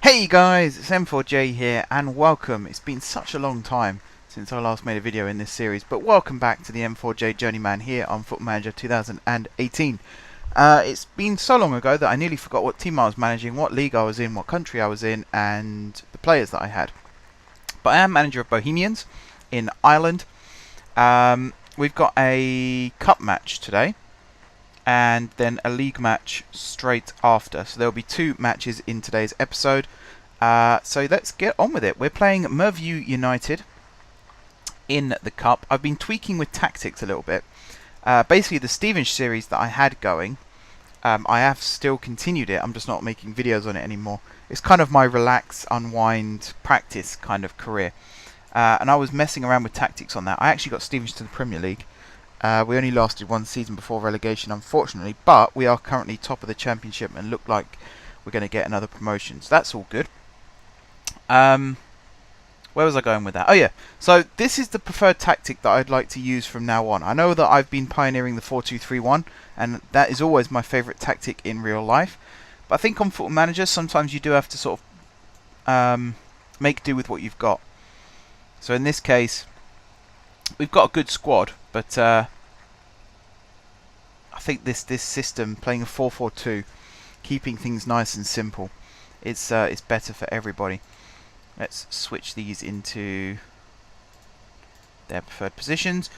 Hey guys, it's M4J here and welcome. It's been such a long time since I last made a video in this series, but welcome back to the M4J Journeyman here on Football Manager 2018. It's been so long ago that I nearly forgot what team I was managing, what league I was in, what country I was in, and the players that I had. But I am manager of Bohemians in Ireland. We've got a cup match today, and then a league match straight after. So there'll be two matches in today's episode. So let's get on with it. We're playing Motherboard United in the cup. I've been tweaking with tactics a little bit. Basically, the Stevenage series that I had going, I have still continued it. I'm just not making videos on it anymore. It's kind of my relax, unwind, practice kind of career. And I was messing around with tactics on that. I actually got Stevenage to the Premier League. We only lasted one season before relegation, unfortunately, but we are currently top of the Championship and look like we're going to get another promotion. So that's all good. Where was I going with that? Oh yeah, so this is the preferred tactic that I'd like to use from now on. I know that I've been pioneering the 4-2-3-1, and that is always my favourite tactic in real life. But I think on Football Manager, sometimes you do have to sort of make do with what you've got. So in this case, we've got a good squad, but I think this system, playing a 4-4-2, keeping things nice and simple, it's better for everybody. Let's switch these into their preferred positions.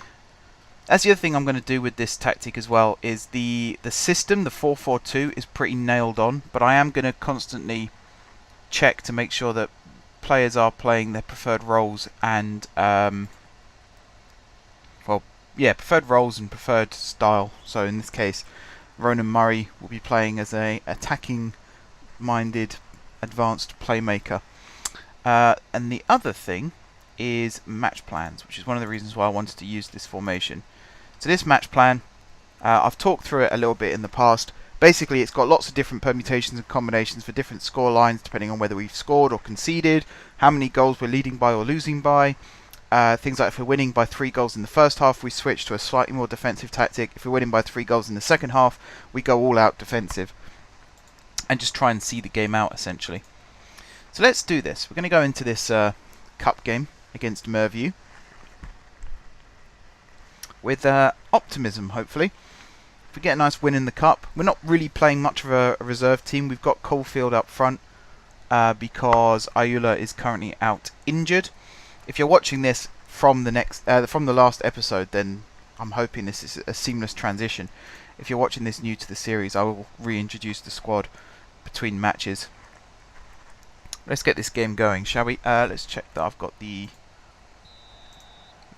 That's the other thing I'm going to do with this tactic as well, is the system, the 4-4-2, is pretty nailed on, but I am going to constantly check to make sure that players are playing their preferred roles and preferred roles and preferred style. So in this case, Ronan Murray will be playing as a attacking-minded, advanced playmaker. And the other thing is match plans, which is one of the reasons why I wanted to use this formation. So this match plan, I've talked through it a little bit in the past. Basically, it's got lots of different permutations and combinations for different score lines, depending on whether we've scored or conceded, how many goals we're leading by or losing by. Things like if we're winning by 3 goals in the first half, we switch to a slightly more defensive tactic. If we're winning by 3 goals in the second half, we go all out defensive and just try and see the game out, essentially. So let's do this. We're going to go into this cup game against Merview with optimism, hopefully. If we get a nice win in the cup, we're not really playing much of a reserve team. We've got Caulfield up front because Ayula is currently out injured. If you're watching this from the last episode, then I'm hoping this is a seamless transition. If you're watching this new to the series, I will reintroduce the squad between matches. Let's get this game going, shall we? Let's check that I've got the...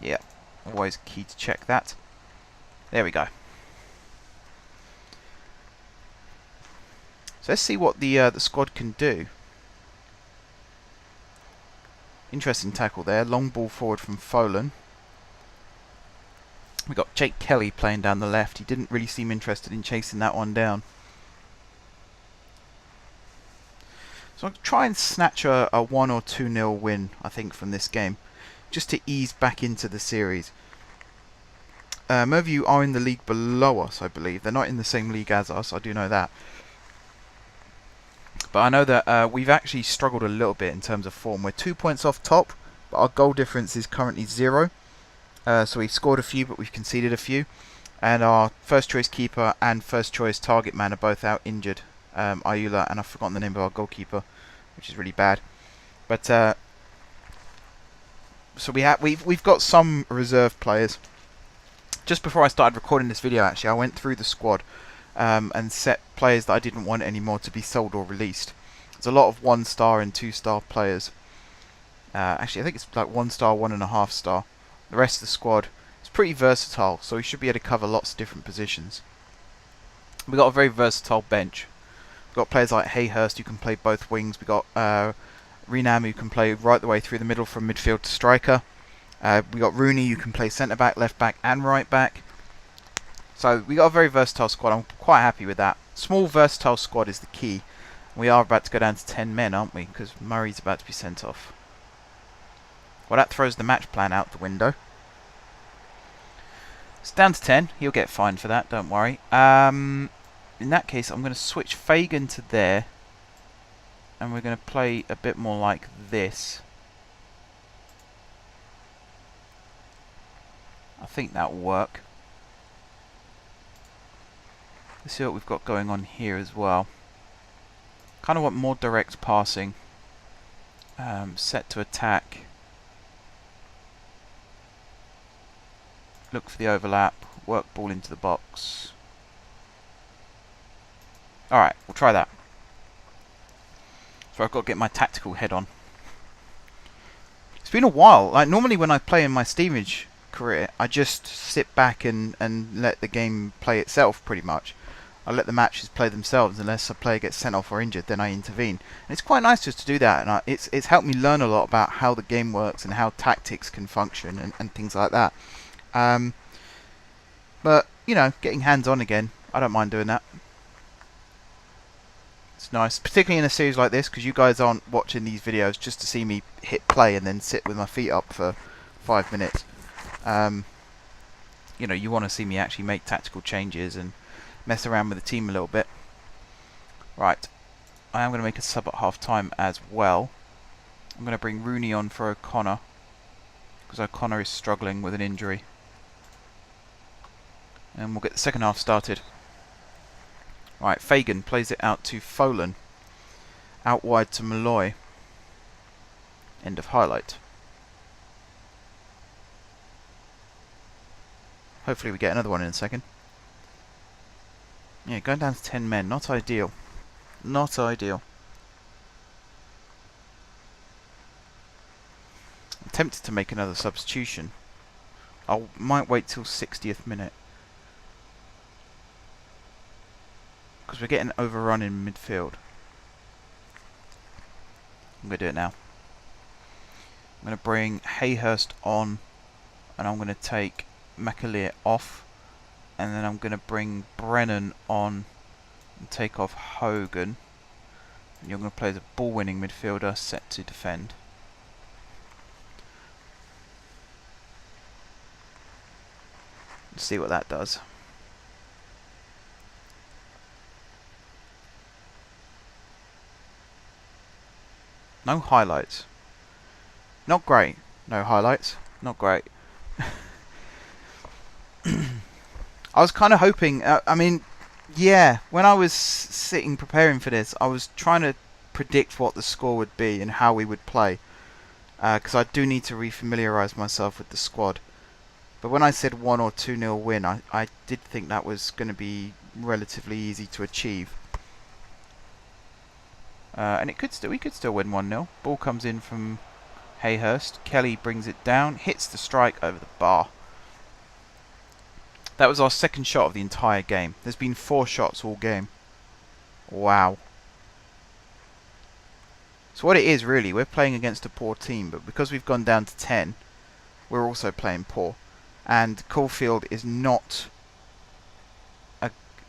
Yeah, always key to check that. There we go. So let's see what the squad can do. Interesting tackle there. Long ball forward from Folan. We've got Jake Kelly playing down the left. He didn't really seem interested in chasing that one down. So I'll try and snatch a 1 or 2-0 win, I think, from this game, just to ease back into the series. Merview are in the league below us, I believe. They're not in the same league as us, I do know that. But I know that we've actually struggled a little bit in terms of form. We're 2 points off top, but our goal difference is currently 0. So we've scored a few, but we've conceded a few. And our first choice keeper and first choice target man are both out injured. Ayula, and I've forgotten the name of our goalkeeper, which is really bad. But so we've got some reserve players. Just before I started recording this video, actually, I went through the squad and set players that I didn't want anymore to be sold or released. There's a lot of 1-star and 2-star players. Actually, I think it's like 1-star, 1.5 star. The rest of the squad is pretty versatile, so we should be able to cover lots of different positions. We've got a very versatile bench. We've got players like Hayhurst who can play both wings. We've got Renam who can play right the way through the middle from midfield to striker. We've got Rooney who can play centre back, left back and right back. So we got a very versatile squad. I'm quite happy with that. Small versatile squad is the key. We are about to go down to 10 men, aren't we? Because Murray's about to be sent off. Well, that throws the match plan out the window. It's down to 10. He'll get fined for that, don't worry. In that case, I'm going to switch Fagan to there. and we're going to play a bit more like this. I think that will work. Let's see what we've got going on here as well. Kind of want more direct passing. Set to attack. Look for the overlap. Work ball into the box. Alright, we'll try that. So I've got to get my tactical head on. It's been a while. Like normally when I play in my Steamage career, I just sit back and let the game play itself pretty much. I let the matches play themselves unless a player gets sent off or injured, then I intervene. And it's quite nice just to do that, and it's helped me learn a lot about how the game works and how tactics can function and things like that. But, you know, getting hands-on again, I don't mind doing that. It's nice, particularly in a series like this, because you guys aren't watching these videos just to see me hit play and then sit with my feet up for 5 minutes. You know, you want to see me actually make tactical changes and mess around with the team a little bit. Right, I am going to make a sub at half time as well. I'm going to bring Rooney on for O'Connor, because O'Connor is struggling with an injury. And we'll get the second half started. Right, Fagan plays it out to Folan. Out wide to Malloy. End of highlight. Hopefully we get another one in a second. Yeah, going down to 10 men. Not ideal. Not ideal. I'm tempted to make another substitution. I might wait till 60th minute. Because we're getting overrun in midfield. I'm going to do it now. I'm going to bring Hayhurst on. And I'm going to take McAleer off. And then I'm going to bring Brennan on and take off Hogan. And you're going to play the ball-winning midfielder set to defend. Let's see what that does. No highlights. Not great. No highlights. Not great. I was kind of hoping, I mean, yeah, when I was sitting preparing for this, I was trying to predict what the score would be and how we would play. Because I do need to refamiliarise myself with the squad. But when I said 1 or 2-0 win, I did think that was going to be relatively easy to achieve. And we could still win 1-0. Ball comes in from Hayhurst. Kelly brings it down, hits the strike over the bar. That was our second shot of the entire game. There's been 4 shots all game. Wow. So what it is really, we're playing against a poor team, but because we've gone down to 10, we're also playing poor. And Caulfield is not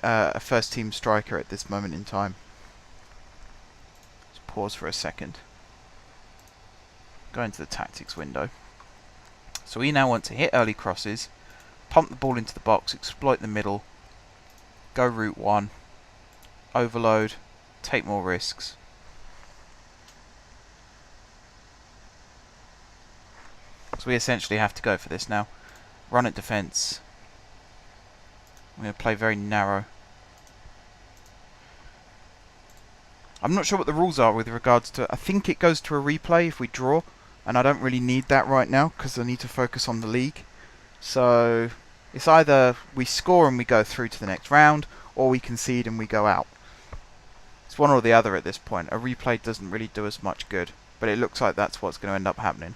a first team striker at this moment in time. Let's pause for a second. Go into the tactics window. So we now want to hit early crosses, pump the ball into the box, exploit the middle, go route 1, overload, take more risks. So we essentially have to go for this now. Run at defence. I'm going to play very narrow. I'm not sure what the rules are with regards to... I think it goes to a replay if we draw, and I don't really need that right now because I need to focus on the league. So it's either we score and we go through to the next round, or we concede and we go out. It's one or the other at this point. A replay doesn't really do us much good, but it looks like that's what's going to end up happening.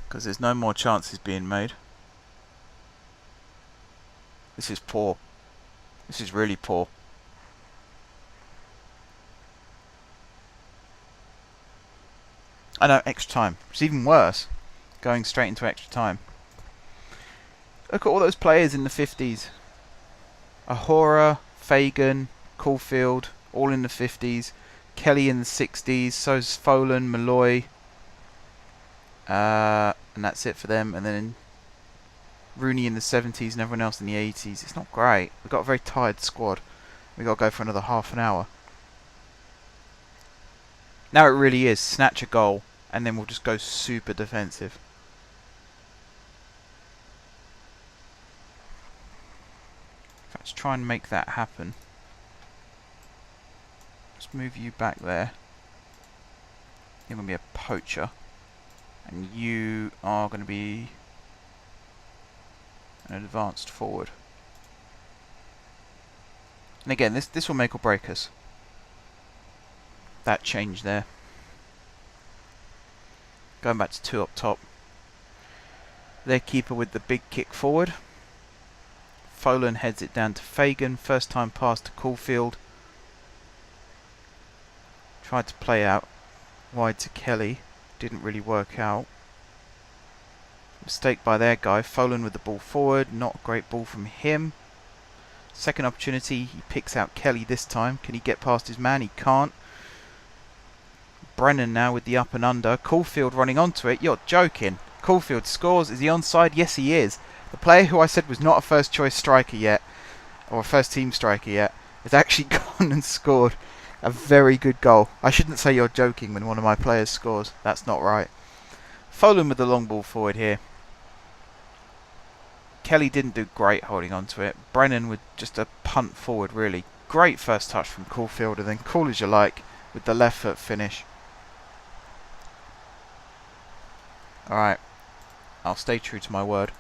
Because there's no more chances being made. This is poor. This is really poor. I know, extra time. It's even worse. Going straight into extra time. Look at all those players in the 50s. Ahura, Fagan, Caulfield, all in the 50s. Kelly in the 60s. So's Folan, Malloy. And that's it for them. And then Rooney in the 70s and everyone else in the 80s. It's not great. We've got a very tired squad. We got to go for another half an hour. Now it really is snatch a goal, and then we'll just go super defensive. Let's try and make that happen. Let's move you back there. You're going to be a poacher. And you are going to be an advanced forward. And again, this will make or break us. That change there. Going back to 2 up top. Their keeper with the big kick forward. Folan heads it down to Fagan. First time pass to Caulfield. Tried to play out wide to Kelly. Didn't really work out. Mistake by their guy. Folan with the ball forward. Not a great ball from him. Second opportunity. He picks out Kelly this time. Can he get past his man? He can't. Brennan now with the up and under. Caulfield running onto it. You're joking. Caulfield scores. Is he onside? Yes, he is. The player who I said was not a first choice striker yet, or a first team striker yet, has actually gone and scored a very good goal. I shouldn't say you're joking when one of my players scores. That's not right. Folan with the long ball forward here. Kelly didn't do great holding on to it. Brennan with just a punt forward, really. Great first touch from Caulfield, and then cool as you like with the left foot finish. Alright, I'll stay true to my word.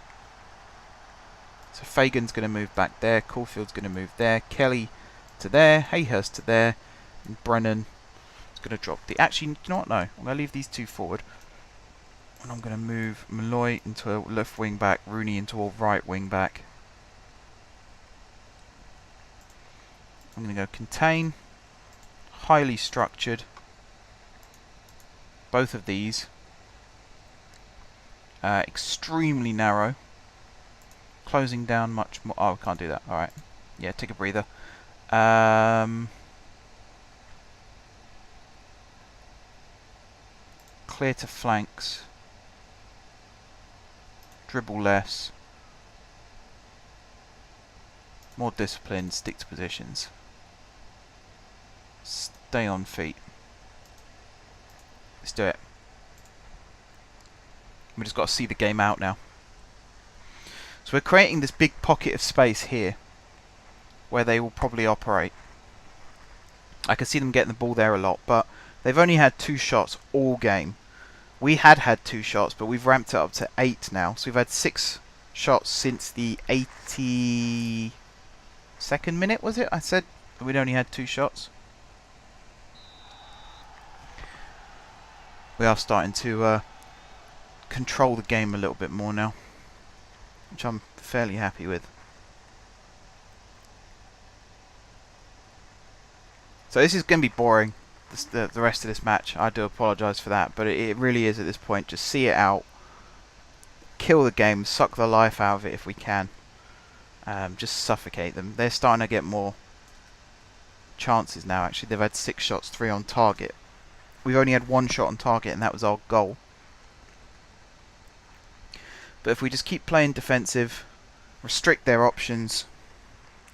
So Fagan's going to move back there, Caulfield's going to move there, Kelly to there, Hayhurst to there, and Brennan is going to drop the... Actually, you know what? No, I'm going to leave these two forward. And I'm going to move Malloy into a left wing back, Rooney into a right wing back. I'm going to go contain, highly structured. Both of these. Extremely narrow. Closing down much more. Oh, I can't do that. Alright. Yeah, take a breather. Clear to flanks. Dribble less. More disciplined. Stick to positions. Stay on feet. Let's do it. We just got to see the game out now. So we're creating this big pocket of space here where they will probably operate. I can see them getting the ball there a lot, but they've only had 2 shots all game. We had 2 shots, but we've ramped it up to 8 now. So we've had 6 shots since the 82nd minute, was it? I said we'd only had 2 shots. We are starting to control the game a little bit more now, which I'm fairly happy with. So this is going to be boring, the rest of this match. I do apologise for that, but it really is at this point. Just see it out, kill the game, suck the life out of it if we can. Just suffocate them. They're starting to get more chances now. Actually, they've had 6 shots, 3 on target. We've only had 1 shot on target, and that was our goal. But if we just keep playing defensive, restrict their options,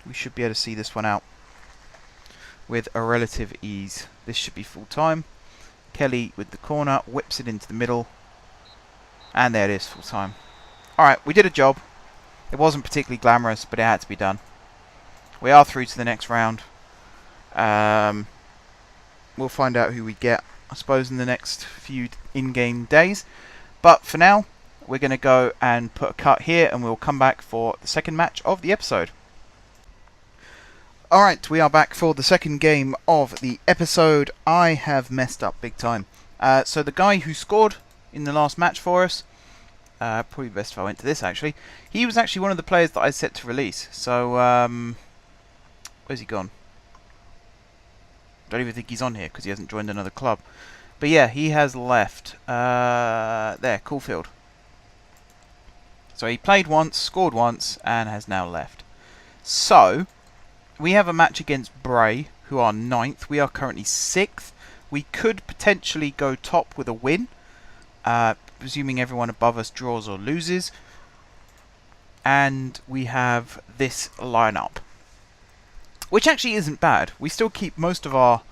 we should be able to see this one out with a relative ease. This should be full time. Kelly with the corner, whips it into the middle, and there it is, full time. Alright, we did a job. It wasn't particularly glamorous, but it had to be done. We are through to the next round. We'll find out who we get, I suppose, in the next few in-game days. But for now, we're going to go and put a cut here, and we'll come back for the second match of the episode. Alright, we are back for the second game of the episode. I have messed up big time. So the guy who scored in the last match for us, probably best if I went to this actually, he was actually one of the players that I set to release. So, where's he gone? Don't even think he's on here because he hasn't joined another club. But yeah, he has left. There, Caulfield. So he played once, scored once, and has now left. So, we have a match against Bray, who are 9th. We are currently 6th. We could potentially go top with a win, presuming everyone above us draws or loses. And we have this lineup. which actually isn't bad. We still keep most of our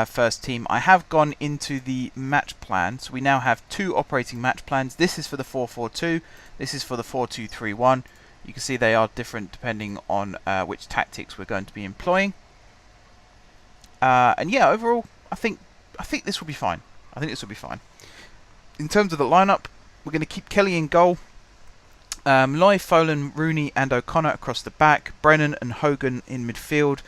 first team. I have gone into the match plan, so we now have 2 operating match plans. This is for the 4-4-2, this is for the 4-2-3-1. You can see they are different depending on which tactics we're going to be employing. And yeah, overall, I think this will be fine. I think this will be fine. In terms of the lineup, we're going to keep Kelly in goal. Loy, Folan, Rooney and O'Connor across the back. Brennan and Hogan in midfield.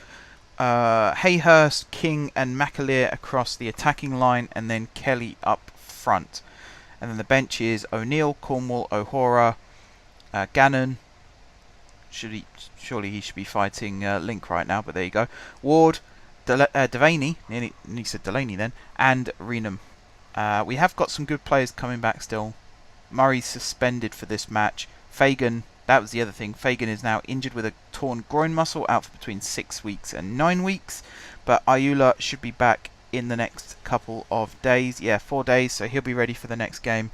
Hayhurst, King and McAleer across the attacking line. And then Kelly up front. And then the bench is O'Neill, Cornwall, O'Hora, Gannon. Surely he should be fighting Link right now, but there you go. Ward, Devaney, nearly said Delaney then, and Renham. We have got some good players coming back still. Murray's suspended for this match. Fagan, that was the other thing. Fagan is now injured with a torn groin muscle, out for between 6 weeks and 9 weeks. But Ayula should be back in the next couple of days. Yeah, 4 days, so he'll be ready for the next game,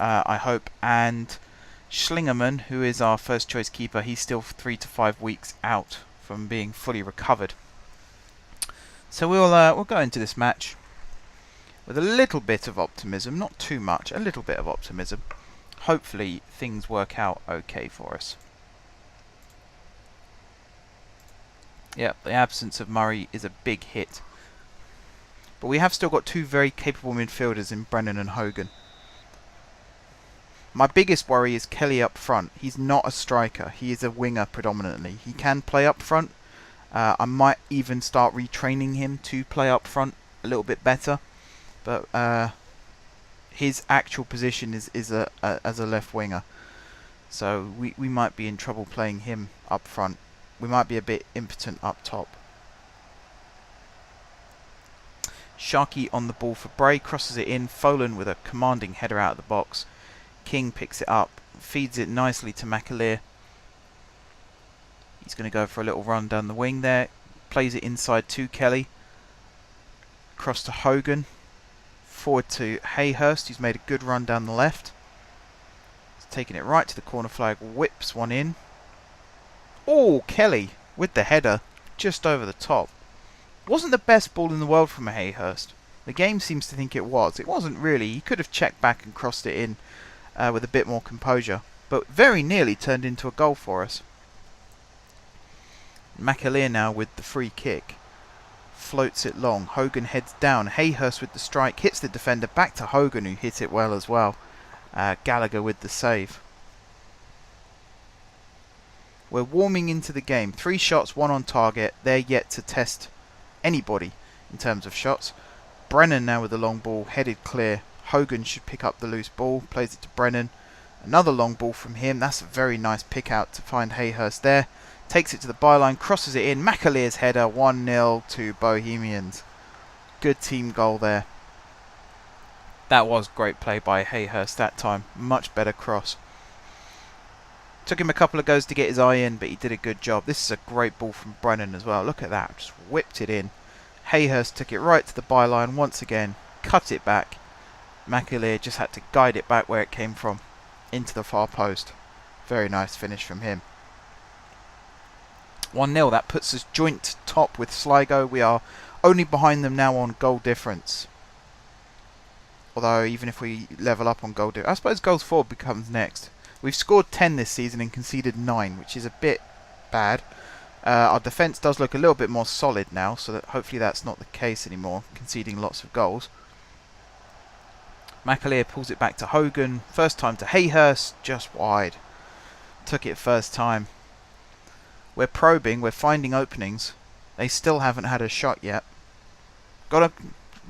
I hope. And Schlingerman, who is our first choice keeper, he's still 3 to 5 weeks out from being fully recovered. So we'll go into this match with a little bit of optimism, not too much, a little bit of optimism. Hopefully things work out okay for us. Yep, the absence of Murray is a big hit. But we have still got 2 very capable midfielders in Brennan and Hogan. My biggest worry is Kelly up front. He's not a striker, he is a winger predominantly. He can play up front. I might even start retraining him to play up front a little bit better. But his actual position is as a left winger. So we might be in trouble playing him up front. We might be a bit impotent up top. Sharkey on the ball for Bray, crosses it in. Folan with a commanding header out of the box. King picks it up, feeds it nicely to McAleer. He's going to go for a little run down the wing there. Plays it inside to Kelly. Cross to Hogan. Forward to Hayhurst, who's made a good run down the left. He's taking it right to the corner flag, whips one in. Oh, Kelly with the header just over the top. Wasn't the best ball in the world from Hayhurst. The game seems to think it was. It wasn't really. He could have checked back and crossed it in with a bit more composure. But very nearly turned into a goal for us. McAleer now with the free kick. Floats it long. Hogan heads down. Hayhurst with the strike. Hits the defender. Back to Hogan, who hit it well as well. Gallagher with the save. We're warming into the game. 3 shots, 1 on target. They're yet to test anybody in terms of shots. Brennan now with the long ball. Headed clear. Hogan should pick up the loose ball. Plays it to Brennan. Another long ball from him. That's a very nice pick out to find Hayhurst there. Takes it to the byline, crosses it in. McAleer's header, 1-0 to Bohemians. Good team goal there. That was great play by Hayhurst that time. Much better cross. Took him a couple of goes to get his eye in, but he did a good job. This is a great ball from Brennan as well. Look at that. Just whipped it in. Hayhurst took it right to the byline once again. Cut it back. McAleer just had to guide it back where it came from. Into the far post. Very nice finish from him. 1-0, that puts us joint top with Sligo. We are only behind them now on goal difference. Although, even if we level up on goal difference, I suppose goals for becomes next. We've scored 10 this season and conceded 9, which is a bit bad. Our defence does look a little bit more solid now, so that hopefully that's not the case anymore, conceding lots of goals. McAleer pulls it back to Hogan. First time to Hayhurst, just wide. Took it first time. We're probing, we're finding openings. They still haven't had a shot yet. Gotta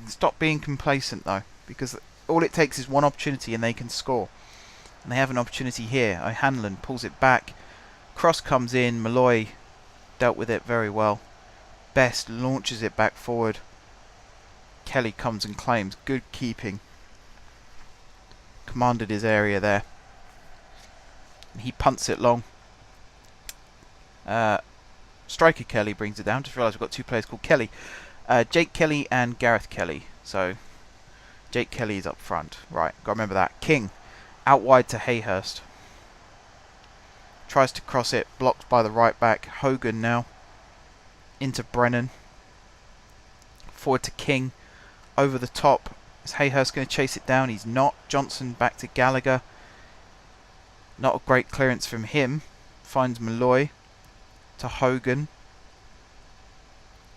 stop being complacent though, because all it takes is one opportunity and they can score. And they have an opportunity here. O'Hanlon pulls it back. Cross comes in. Malloy dealt with it very well. Best launches it back forward. Kelly comes and claims. Good keeping. Commanded his area there. And he punts it long. Striker Kelly brings it down. Just realised we've got 2 players called Kelly. Jake Kelly and Gareth Kelly. So Jake Kelly is up front. Right, got to remember that. King out wide to Hayhurst. Tries to cross it. Blocked by the right back. Hogan now. into Brennan. Forward to King. Over the top. Is Hayhurst going to chase it down? He's not. Johnson back to Gallagher. Not a great clearance from him. Finds Malloy. To Hogan.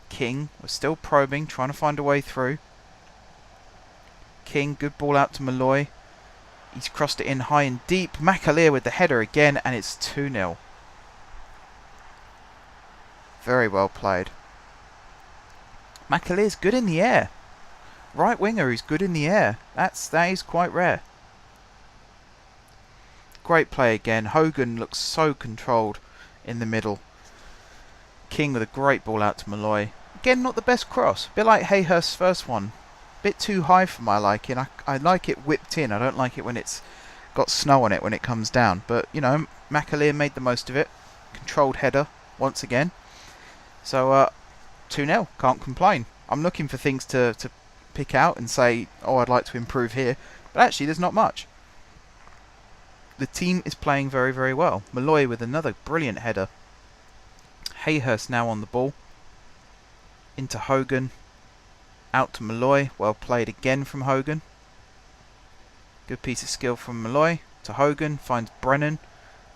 King. We're still probing. Trying to find a way through. King. Good ball out to Malloy. He's crossed it in high and deep. McAleer with the header again. And it's 2-0. Very well played. McAleer's good in the air. Right winger who's good in the air. That is quite rare. Great play again. Hogan looks so controlled in the middle. King with a great ball out to Malloy. Again, not the best cross. A bit like Hayhurst's first one. Bit too high for my liking. I like it whipped in. I don't like it when it's got snow on it when it comes down. But, you know, McAleer made the most of it. Controlled header once again. So, 2-0. Can't complain. I'm looking for things to pick out and say, oh, I'd like to improve here. But actually, there's not much. The team is playing very, very well. Malloy with another brilliant header. Hayhurst now on the ball. Into Hogan. Out to Malloy. Well played again from Hogan. Good piece of skill from Malloy. To Hogan. Finds Brennan.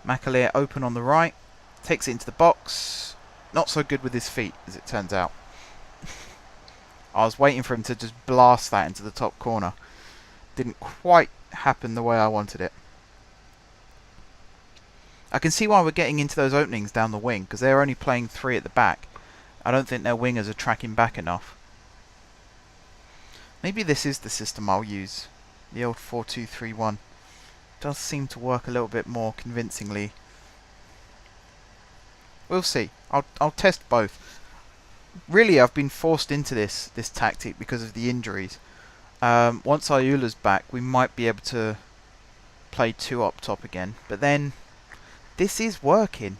McAleer open on the right. Takes it into the box. Not so good with his feet, as it turns out. I was waiting for him to just blast that into the top corner. Didn't quite happen the way I wanted it. I can see why we're getting into those openings down the wing, because they're only playing 3 at the back. I don't think their wingers are tracking back enough. Maybe this is the system I'll use. The old 4-2-3-1. Does seem to work a little bit more convincingly. We'll see. I'll test both. Really, I've been forced into this tactic because of the injuries. Once Ayula's back, we might be able to play 2 up top again. But then, this is working.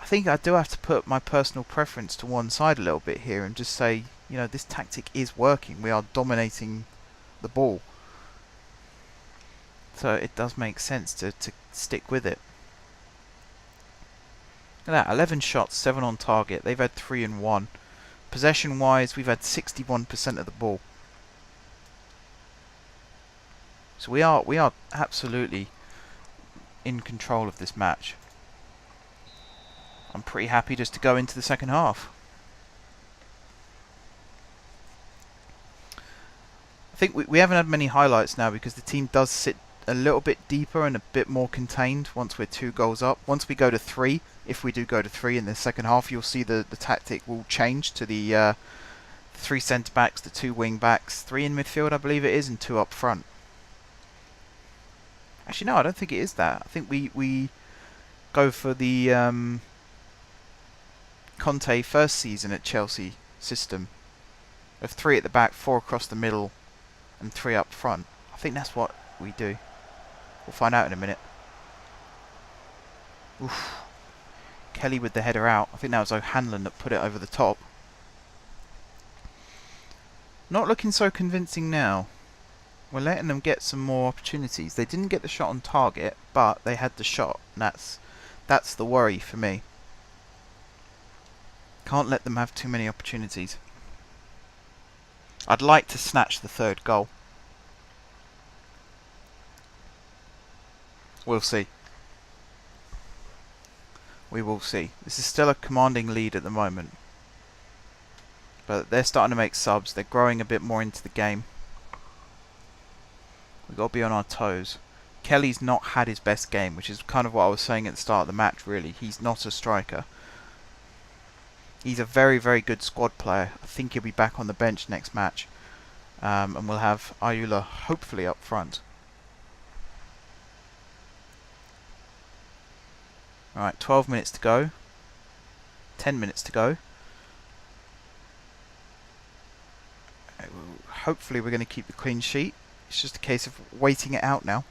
I think I do have to put my personal preference to one side a little bit here and just say, you know, this tactic is working. We are dominating the ball. So it does make sense to stick with it. Look at that, 11 shots, 7 on target. They've had 3 and 1. Possession-wise, we've had 61% of the ball. So we are absolutely in control of this match. I'm pretty happy just to go into the second half. I think we haven't had many highlights now because the team does sit a little bit deeper and a bit more contained once we're 2 goals up. Once we go to 3, if we do go to 3 in the second half, you'll see the tactic will change to the 3 centre-backs, the 2 wing-backs, 3 in midfield I believe it is, and 2 up front. Actually, no, I don't think it is that. I think we go for the Conte first season at Chelsea system of 3 at the back, 4 across the middle, and 3 up front. I think that's what we do. We'll find out in a minute. Oof. Kelly with the header out. I think that was O'Hanlon that put it over the top. Not looking so convincing now. We're letting them get some more opportunities. They didn't get the shot on target, but they had the shot. And that's the worry for me. Can't let them have too many opportunities. I'd like to snatch the 3rd goal. We'll see. We will see. This is still a commanding lead at the moment. But they're starting to make subs. They're growing a bit more into the game. We've got to be on our toes. Kelly's not had his best game, which is kind of what I was saying at the start of the match, really. He's not a striker. He's a very, very good squad player. I think he'll be back on the bench next match. And we'll have Ayula hopefully up front. Alright, 12 minutes to go. 10 minutes to go. Hopefully we're going to keep the clean sheet. It's just a case of waiting it out now.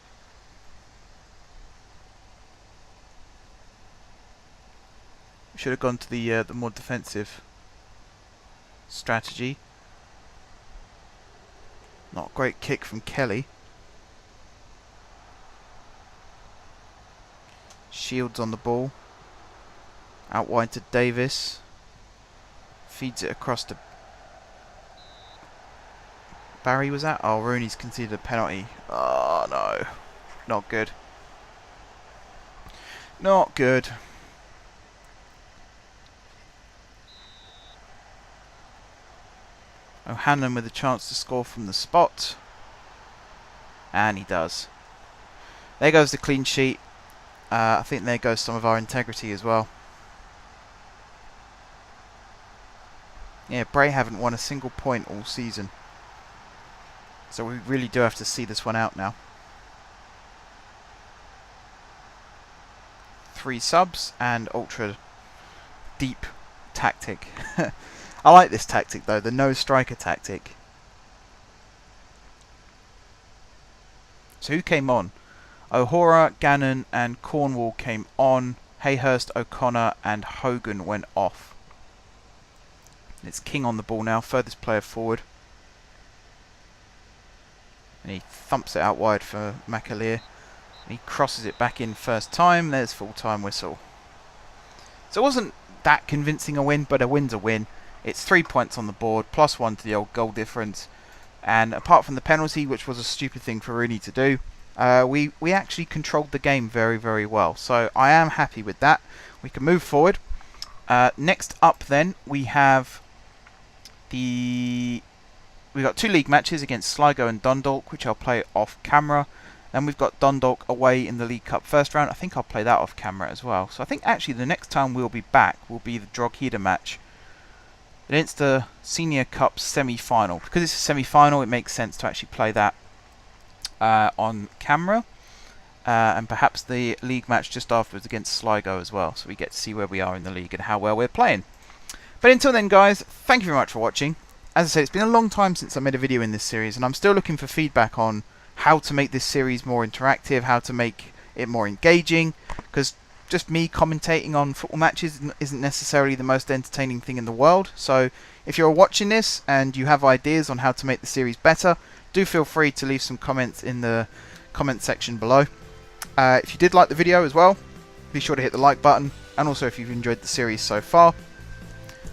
Should have gone to the more defensive strategy. Not a great kick from Kelly. Shields on the ball. Out wide to Davis. Feeds it across to Barry, was that? Oh, Rooney's conceded a penalty. Oh, no. Not good. Not good. O'Hanlon with a chance to score from the spot. And he does. There goes the clean sheet. I think there goes some of our integrity as well. Yeah, Bray haven't won a single point all season. So we really do have to see this one out now. 3 subs and ultra deep tactic. I like this tactic though, the no striker tactic. So who came on? O'Hora, Gannon and Cornwall came on. Hayhurst, O'Connor and Hogan went off. It's King on the ball now, furthest player forward. And he thumps it out wide for McAleer. And he crosses it back in first time. There's full-time whistle. So it wasn't that convincing a win, but a win's a win. It's 3 points on the board, +1 to the old goal difference. And apart from the penalty, which was a stupid thing for Rooney to do, we actually controlled the game very, very well. So I am happy with that. We can move forward. Next up then, we have we've got 2 league matches against Sligo and Dundalk, which I'll play off camera. Then we've got Dundalk away in the League Cup first round. I think I'll play that off camera as well. So I think actually the next time we'll be back will be the Drogheda match against the Senior Cup semi-final. Because it's a semi-final, it makes sense to actually play that on camera. And perhaps the league match just afterwards against Sligo as well. So we get to see where we are in the league and how well we're playing. But until then, guys, thank you very much for watching. As I said, it's been a long time since I made a video in this series, and I'm still looking for feedback on how to make this series more interactive, how to make it more engaging, because just me commentating on football matches isn't necessarily the most entertaining thing in the world. So if you're watching this and you have ideas on how to make the series better, do feel free to leave some comments in the comment section below. If you did like the video as well, be sure to hit the like button, and also if you've enjoyed the series so far.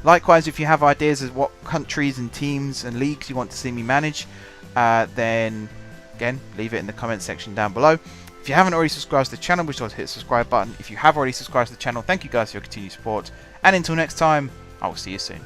Likewise, if you have ideas as what countries and teams and leagues you want to see me manage, then again, leave it in the comment section down below. If you haven't already subscribed to the channel, be sure to hit the subscribe button. If you have already subscribed to the channel, thank you guys for your continued support. And until next time, I will see you soon.